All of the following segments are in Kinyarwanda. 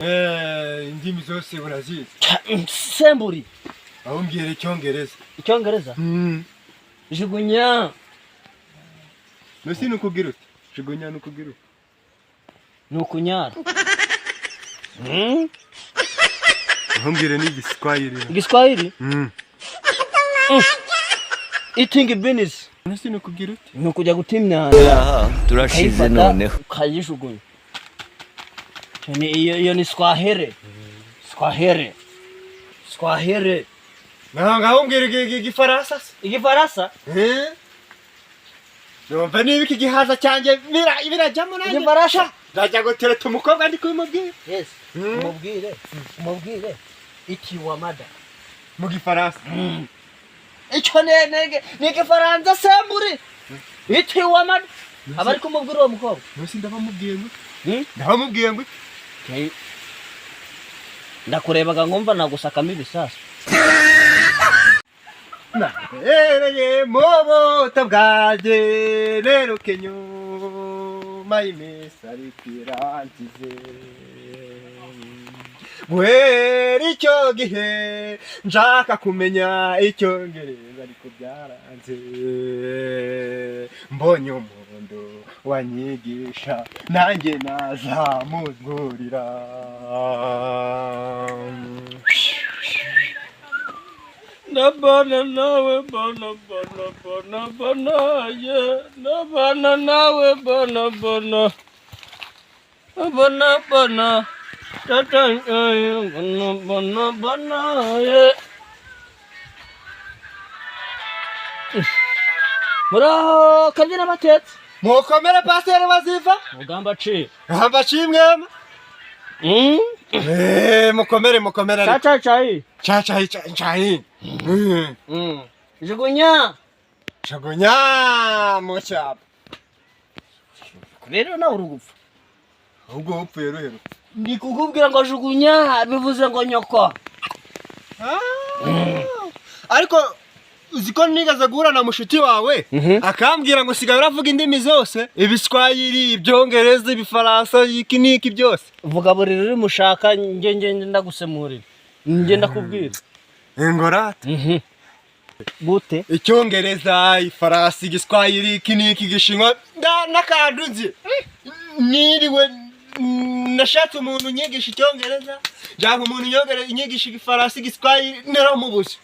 Indimi zose urazizi. Semburi. Aho mbwira Icyongereza. Icyongereza? Jugunya. Nusi nukugira uti? Jugunya nukugira uti? Nukunyara. Aho mbwira ni Igiswahili. Igiswahili? Eating beans. Nusi nukugira uti? Nukujya gutimya. Turashize noneho. Kayijugunya. Iyo ni Swahili. Swahili. Swahili. Ngaho mbwira Igifaransa. Igifaransa? Numva niba iki gihaza cyanjye birajyamo nanjye. Igifaransa? Ndajya gutereta umukobwa ndi kubimubwira. Yes. Umubwire. Iki wamada. Mu Gifaransa. Icyo ni Igifaransa semburi. Iki wamada. Abari kumubwira uwo mukobwa. Nusi ndabamubwiye ngo. Ndabamubwiye ngo. Ndakurebaga ngumva nagusakamo ibisasu. Nahereye mu buto bwanjye rero kenyuma y'imisi ariko irangize. Guhera icyo gihe nshaka kumenya Icyongereza ariko byaranze. Mbonye umuntu wanyigisha nanjye nazamuzurira. Nabana nawe bana ye nabana nawe bana tata bana ye muraho kabyina batetse Mukomere pasteur Baziva mugamba ci mwema. Mukomere. Chai. Jugunya mu cyapa. Rero nawe urugupfa. Ahubwo upfuye rero. Ndi kukubwira ngo jugunya bivuze ngo nyoko. Ariko uziko nigaza guhura na mushuti wawe akambwira ngo sigaye uravuga indimi zose, Ibiswahili, Ibyongereza, Ibifaransa, iki niki byose. Vuga buri ruri mushaka nge ndagusemurira. Nge ndakubwira. Ngorate. Gute? Icyongereza, Ifaransa, Igiswahili, iki niki, Igishinwa n'akanduzi. Niriwe nashatse umuntu unyigisha Icyongereza, cyangwa umuntu unyigisha Igifaransa, Igiswahili naramubuze.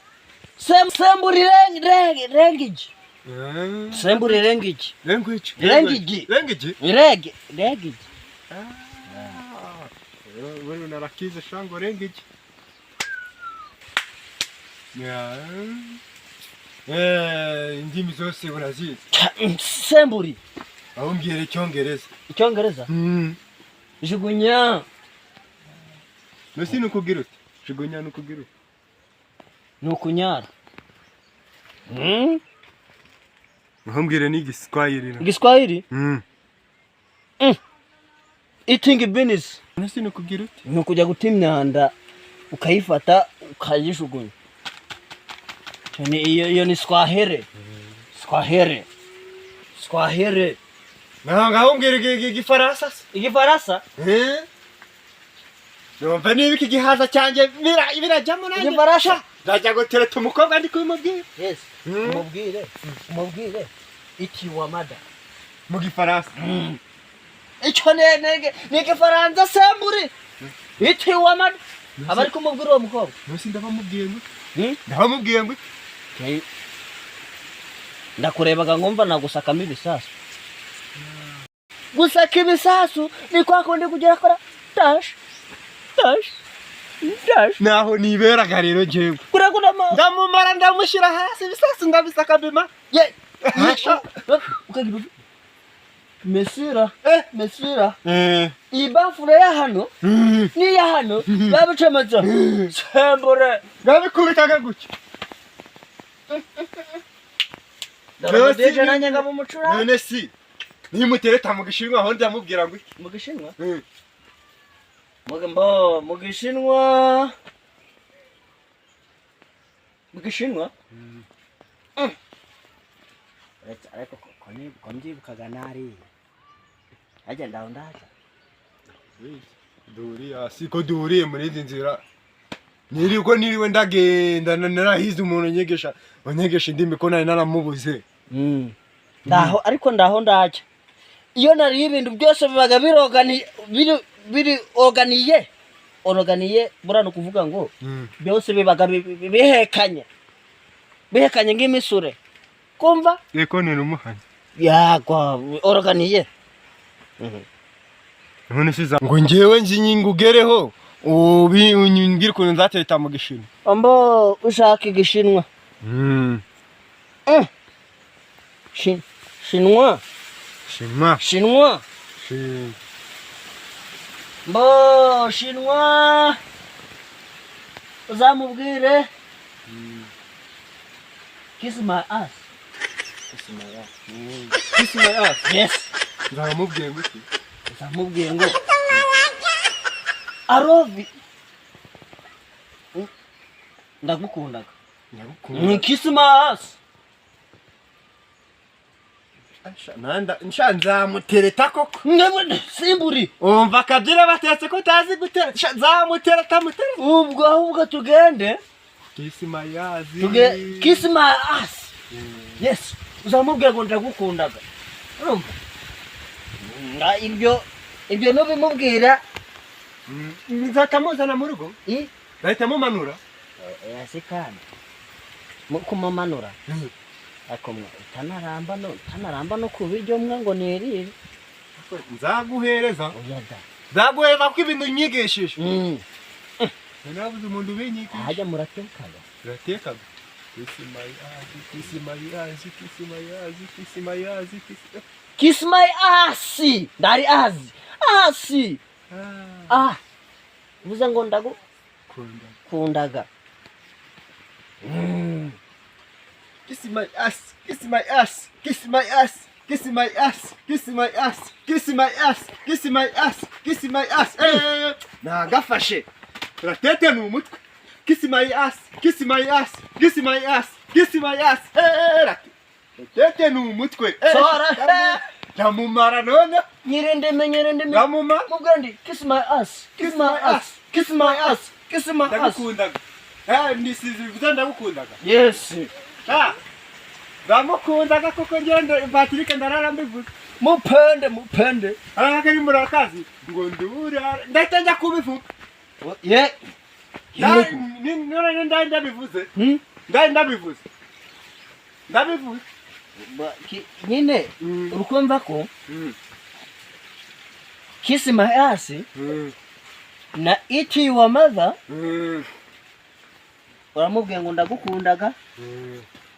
Semburi language. Semburi language. Language. Wewe unarakiza shango language. Indimi zose urazizi. Semburi. Aho mbwira Icyongereza. Icyongereza? Jugunya. Nusi nukugira uti? Jugunya nukugira uti? Nukunyara. Aho mbwira ni Igiswahili. Igiswahili? Eating beans. Nusi nukugira uti? Nukujya gutimyanda ukayifata ukayijugunya. Iyo ni Swahili. Swahili. Ngaho mbwira Igifaransa. Igifaransa? Numva niba iki gihaza cyanjye birajyamo nanjye. Igifaransa? Ndajya gutereta umukobwa ndi kubimubwira. Yes. Umubwire. Iki wamada. Mu Gifaransa. Icyo ni Igifaransa semburi. Iki wamada. Abari kumubwira uwo mukobwa. Nusi ndabamubwiye ngo. Ndakurebaga ngumva nagusakamo ibisasu. Gusaka ibisasu ni kwa kundi kugera kora dash. Naho niberaga rero njyewe. Ndamumara ndamushyira hasi ibisasu ndabisaka bima. Ukagira Mesira. Ibafure ya hano ni ya hano babicamaza. Sembure. Ngabikubitaga gutya. Ndabadeje nanjye ngabo mucura. None si. Nimutereta mu Gishinwa aho ndamubwira ngo iki? Mu Gishinwa? Mu Gishinwa. Ariko ko mbyibukaga nari. Ajya ndaho ndaza. Duriya siko duriye muri izi nzira. Niriwe ndagenda narahize umuntu wanyegesha indimi ko nari naramubuze. Ndaho ariko ndaho ndaje. Iyo nari ibintu byose bibaga biri organiye burano kuvuga ngo byose bibaga bihekanye nk'imisure. Kumva? Eko ni numuhanye. Yagwa organiye. None siza ngo ngewe nzingugereho unyingira ukuntu nzatereta mu Gishinwa. Ambo ushaka Igishinwa. Shinwa. Mbo Shinwa. Uzamubwire. Kiss my ass. Kiss my ass. Yes. Nzamubwiye nguki. Nzamubwiye ngo Arovi. Ndagukundaga. Kiss my ass. Nzamutereta koko. Simburi. Umva kabyira batetse ko tazi gutera. Nzamutereta mutera. Ubwo tugende. Kiss my ass. Kiss my ass. Yes. Uzamubwira ngo ndagukundaga. Urumva? Ibyo no bimubwira. Nzakamuzana mu rugo. Nahita mumanura. Yasikana. Kumumanura. Akomwe tanaramba no kubiryo mwe ngo nerire. Nzaguhereza. Oyada. Nzaguhereza ko ibintu nyigishije. Nabuze umuntu ubinyikije. Hajya muratekaga. Muratekaga. Kiss my ass. Dari azi. Asi. Vuze ngo kundaga. Kiss my ass. Kiss my ass. Kiss my ass. Kiss my ass. Kiss my ass. Kiss my ass. Kiss my ass. Kiss my ass. Nagafashe. Turatete mu mutwe. Kiss my ass. Kiss my ass. Kiss my ass. Kiss my ass. Turatete mu mutwe. Sora. Namumara none. Nyirendeme. Namuma. Mugandi. Kiss my ass. Kiss my ass. Kiss my ass. Kiss my ass. Ndagukundaga. Ndisize ndagukundaga. Yes. Ndamukundaga koko ngende Patrick ndarara mbivuze. Mupende. Kari murakazi ngo ndura ndatenja kubivuga. Ye. None ndabivuze. Ndabivuze. Nyine urukumva ko Kiss my ass na iti your mother uramubwiye ngo ndagukundaga.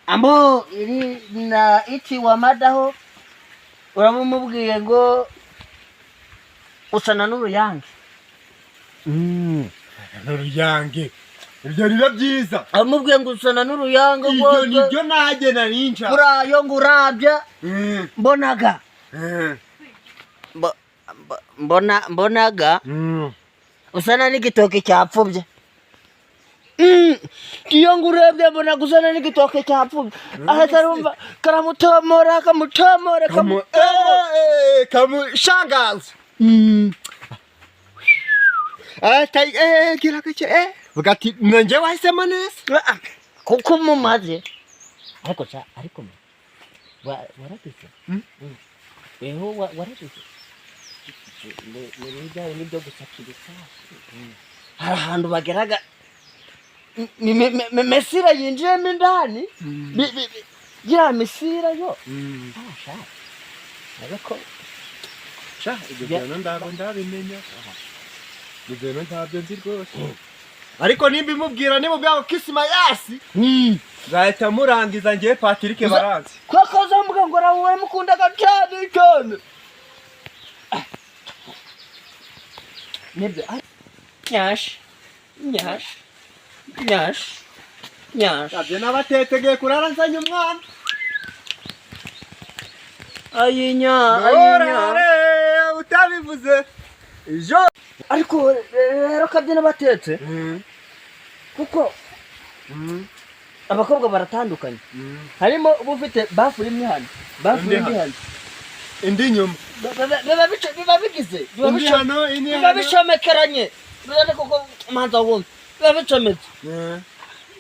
Ambo iri na iti wa madaho uramubwiye ngo usana n'uruyange. N'uruyange. Ibyo riba byiza. Amubwiye ngo usana n'uruyange ngo nibyo nagena ninja. Urayo ngo urabya. Mbonaga. Mbonaga. Usana n'igitoke cyapfubye. Iyo ngurebye mbona gusana n'igitoke cyapfubye. Ahatarumva karamutomora kamushangaza. Kirakache bugati nje wahisemo neza. Kuko mumaze. Ariko waratise. Waratise. Nibijyaye n'ibyo gusakirisa. Hari ahantu bageraga mesira yinjiyemo indani. Ya mesira yo. Ariko ibyo ndabimenya. Ibyo ntabyo nzi rwose. Ariko nimba imubwira nimubwira Kiss my ass. Zahita murangiza ngiye Patrick baranzi. Koko zambuga ngo rawe mukundaga cyane. Nibyo. Nyash. Abye nabatetegeye kurara nzanye umwana. Ayinya. Utabivuze. Ejo. Ariko rero kabyina batetse. Kuko abakobwa baratandukanye. Harimo ubufite bafuri imwe hano. Bafuri indi hano. indi nyuma biba bigize indi hano ini biba bishomekeranye biba koko manza wumva biba bicometse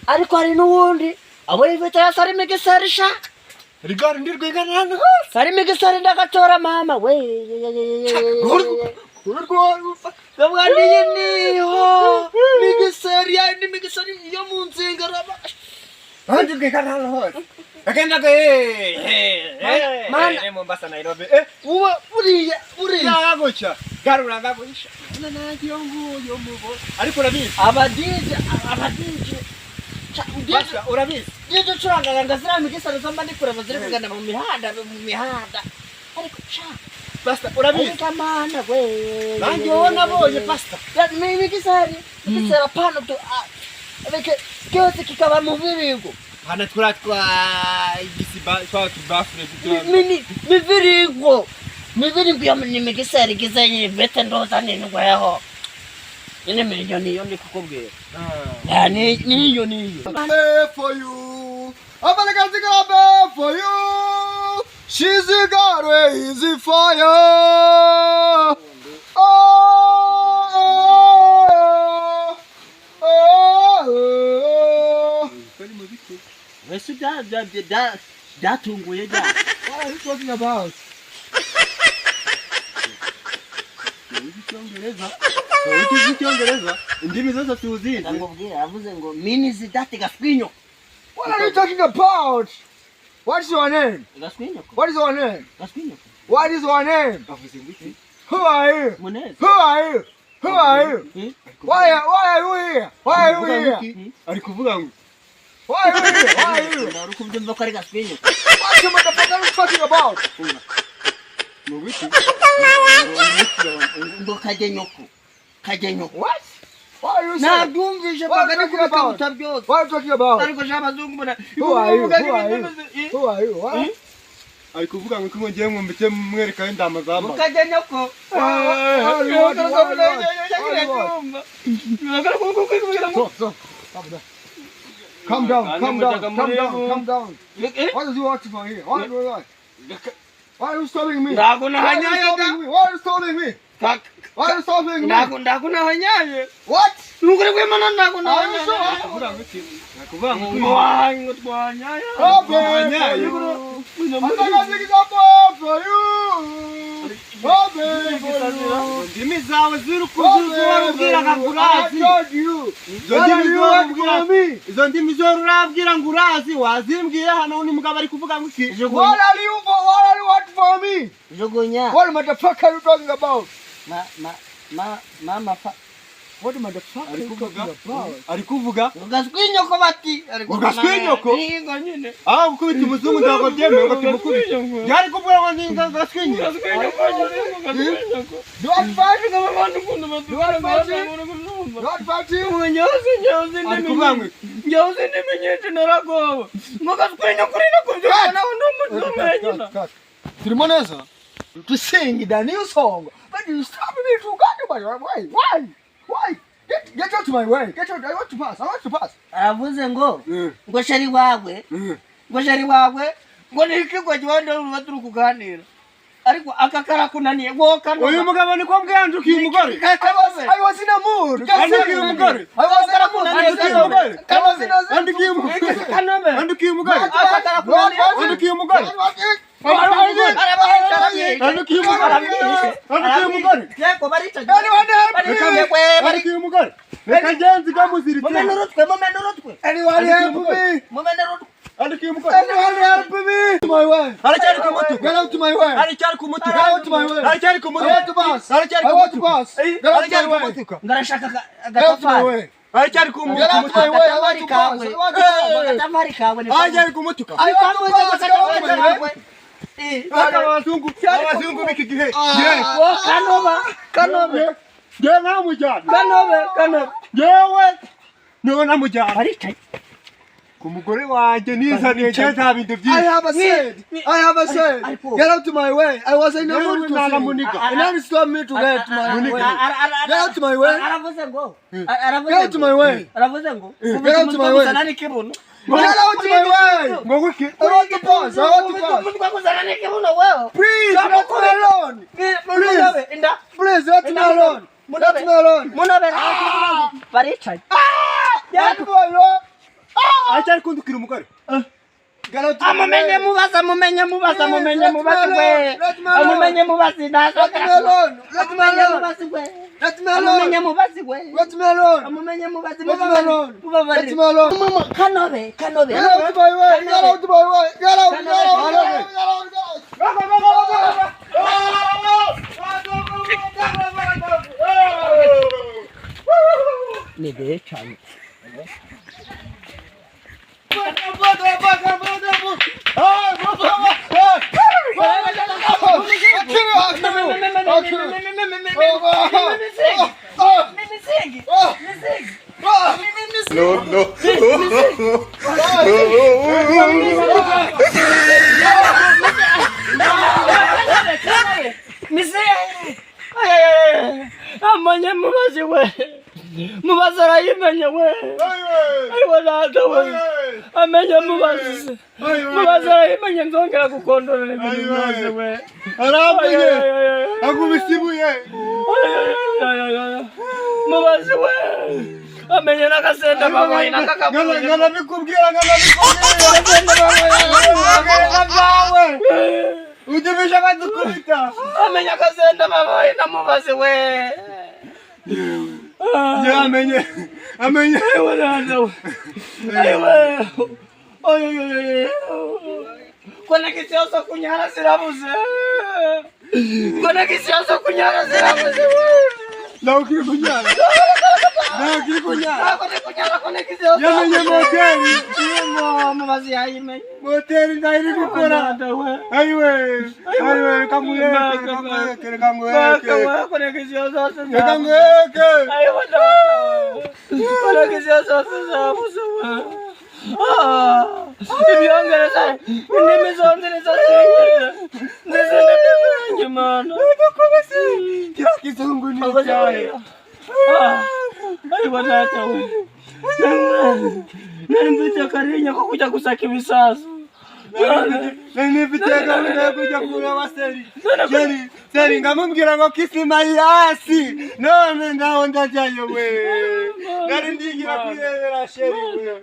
ariko hari n'uwundi abo yivita yasari migiserisha rigari ndirwigana hano hose sari migiseri ndagatora mama we Gabwandiye niho migiseri ya ndi migiseri yo munzingara Andi rwigana hano hose agenda ke man Mombasa Nairobi uwa uriya yagucha garura ngagurisha nanaki yo mubo ariko urabizi abadije basa urabizi Yejo churanga ngazira migiseri zamba ndikureba ziri kugana mu mihanda ariko cha basta urabizi kamana we nanjye wona boye pasta migiseri pano to abeke cyose kikaba mu viringo hana turatwa igisiba kwa kibafure miviringo ya migiseri gizenye bete ndoza nindwa yaho ine milioni yo ndikukubwira niyo for you abalagazi gaba for you she's got easy for you Wesu da tunguye da. What are you talking about? Icyongereza indimi zose tuzizi Ngobwira avuze ngo mini zidate gaswinyo. What are you talking about? What's your name? Gaswinyo. What is your name? Gaswinyo. What is your name? Who are you? Munez. Who are you? Who are you? Why are you here? Why are you here? Ari kuvuga ngo Why are you here? Why are you? Ndarukumva ko ari gaswinyo. What the motherfucker talking about? Ngo kajenyoko. What? Why are you Na saying? dumvije What are bagana you talking kubika about? utabyose. What are you talking about? Ariko j'abazungu mbona. Who are you? Who are you? Who are you? What? Ari kuvuga ngo kimwe ngiye mwumvite mwereka indama zamba. Kajenyoko. Calm down. What does you want for here? What? Why are you stopping me? Why are you stopping me? Why are you stopping me? Ndakuna hanyaye. What? Nukuri kwemana ndakuna hanyaye. Kuvuga ngo Mwango twanyaya. Ndimi zawe ziri kuzuzura ngurazi. Izo ndimi zo urabwira ngurazi wazimbwiye hano ni mugabo ari kuvuga ngo iki? What are you want for me? Jogonya. What motherfucker are you talking about? Mama fa. What motherfucker are you talking about? Ari kuvuga? Gaswinyoko bati. Gaswinyoko? Ningo nyine. Ukubita umuzungu ndako byemeye ngo tumukubite. Yari kuvuga ngo ni gaswinyoko. Don't fight with them abantu kundu Ari kuvuga ngo Nyoze nimenyete naragoba. Ngo gaswinyoko rino kuvyana nawo ndumunyina. Turimo neza? To sing the new song, but you stop me to go by your way. Why? Get out of my way. Get out. I want to pass. Avuze ngo ngo shari wawe. Ngo shari wawe. Ngo nikigwa jwanda baturu kuganira. Ariko akakara kunaniye ngo kano. Uyu mugabo ni ko mbyandukiye umugore. I was in a mood. Andukiye umugore. I was in a mood. Andukiye umugore. Andukiye umugore. Andukiye umugore. Akakara kunaniye. Andukiye umugore. Abazungu biki gihe. Kanobe. Yewe namujyana. Kanobe. Yewe niwe namujyana. Aricaye. Ku mugore wanjye nizaniye cyeza bintu byinshi. I have a said. Get out to my way. I was in the mood to sing. And now it's told me to get to my way. Get out to my way. Aravuze ngo. Get out to my way. Aravuze ngo. Get out to my way. Get out my way. I want to pass. Please, let me alone. Please, let me alone. Let me alone. Let me alone. Acha kundukira umugore. Get out my way. Amumenye mubasa we. Amumenye mubasi daso. Let me alone. Let me alone. Let me alone. Amumenye mubasi we. Let me alone. Amumenye mubasi. Let me alone. Let me alone. Mama, kanobe. Get out my way. Get out my way. Get out. Nebe chani. No. Amanya mubasi we. Mubasara yimenya we. Ayiwa data we. Amenya mubasi. Mubasara yimenya nzongera gukondora n'ibintu byose we. Aramenye. Akubisibuye. Mubasi we. Amenya nakasenda babayi nakakabona. Ngana bikubwira. Udibisha badukubita. Amenya kasenda babayi na mubasi we. Amenye. Ayiwa data we. Ayiwa. Oy. Kona kisiasa kunyara sirabuze. Na ukiri kunyara. Kona kisiasa. Yamenye moteri. Mubasi yayimenye. Moteri ndairi gukora. Ayiwe. Kamweke. Kona kisiasa. Kamweke. Ayiwa data. Kona kisiasa sirabuze. Ibyongera sai indimi zonze nizasengera ndizinde mana Ndakubase kizungu ni cyaye ayiwa data we nari karinya ko kujya gusaka ibisasu nari mfitega wenda kujya kura baseri seri ngamubwira ngo kisi mayasi none ndaho ndajyayo we nari ndigira kwirebera sheri we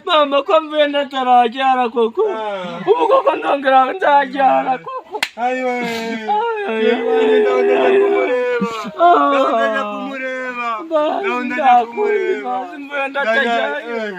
Mama, kwa mvenda tarajara koko. Ubu koko ndongera nzajara koko. Ayiwe. Ndajya kumureba. Mvenda tajyayo.